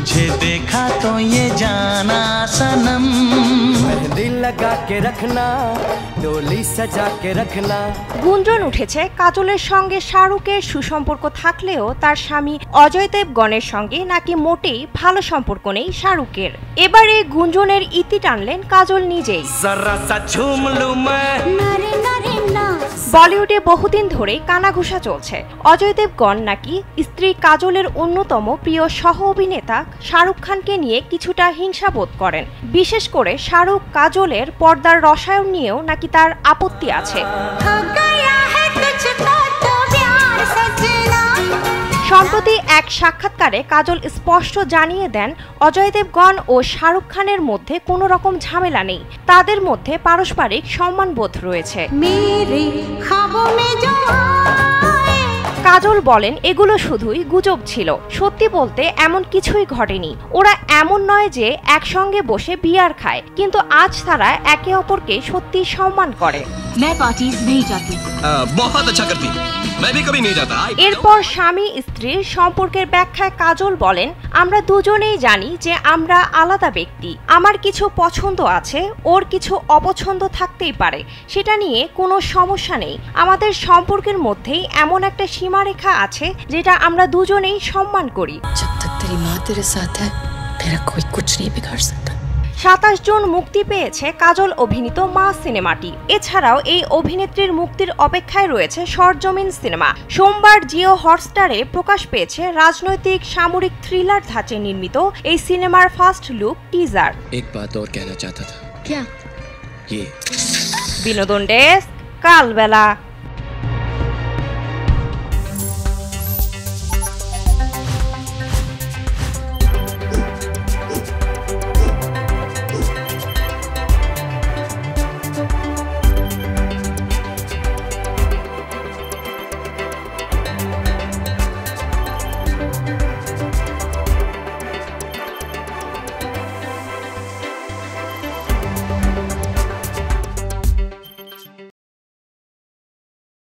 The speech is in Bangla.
तुझे देखा तो ये जाना सनम मेहंदी लगा के रखना डोली सजा के रखना। গুঞ্জন উঠেছে কাজলের সঙ্গে শাহরুখের সুসম্পর্ক থাকলেও তার স্বামী অজয় দেবগনের সঙ্গে নাকি মোটেই ভালো সম্পর্ক নেই শাহরুখের। এবারে গুঞ্জনের ইতি টানলেন কাজল নিজেই। বলিউডে বহুদিন ধরে কানাঘুষা চলছে অজয় দেবগন নাকি স্ত্রী কাজলের অন্যতম প্রিয় সহ অভিনেতা শাহরুখ খানকে নিয়ে কিছুটা হিংসাবোধ করেন। বিশেষ করে শাহরুখ কাজলের পর্দার রসায়ন নিয়েও নাকি তার আপত্তি আছে। সম্প্রতি এক সাক্ষাৎকারে কাজল স্পষ্ট জানিয়ে দেন অজয় দেবগন ও শাহরুখ খানের মধ্যে কোনো রকম ঝামেলা নেই, তাদের মধ্যে পারস্পরিক সম্মানবোধ রয়েছে। কাজল বলেন এগুলো শুধুই গুজব ছিল, সত্যি বলতে এমন কিছুই ঘটেনি। ওরা এমন নয় যে একসঙ্গে বসে বিয়ার খায়, কিন্তু আজ তারা একে অপরকে সত্যি সম্মান করে। এরপর স্বামী স্ত্রীর সম্পর্কের ব্যাখ্যায় কাজল বলেন আমরা দুজনেই জানি যে আমরা আলাদা ব্যক্তি, আমার কিছু পছন্দ আছে, ওর কিছু অপছন্দ থাকতেই পারে, সেটা নিয়ে কোনো সমস্যা নেই। আমাদের সম্পর্কের মধ্যেই এমন একটা সীমারেখা আছে যেটা আমরা দুজনেই সম্মান করি। 27 জুন মুক্তি পেয়েছে কাজল অভিনীত মা সিনেমাটি। এছাড়াও এই অভিনেত্রীর মুক্তির অপেক্ষায় রয়েছে সরজমিন সিনেমা। সোমবার জিও হটস্টারে প্রকাশ পেয়েছে রাজনৈতিক সামরিক থ্রিলার ধাঁচে নির্মিত এই সিনেমার ফার্স্ট লুক টিজার। বিনোদন ডেস্ক, কালবেলা।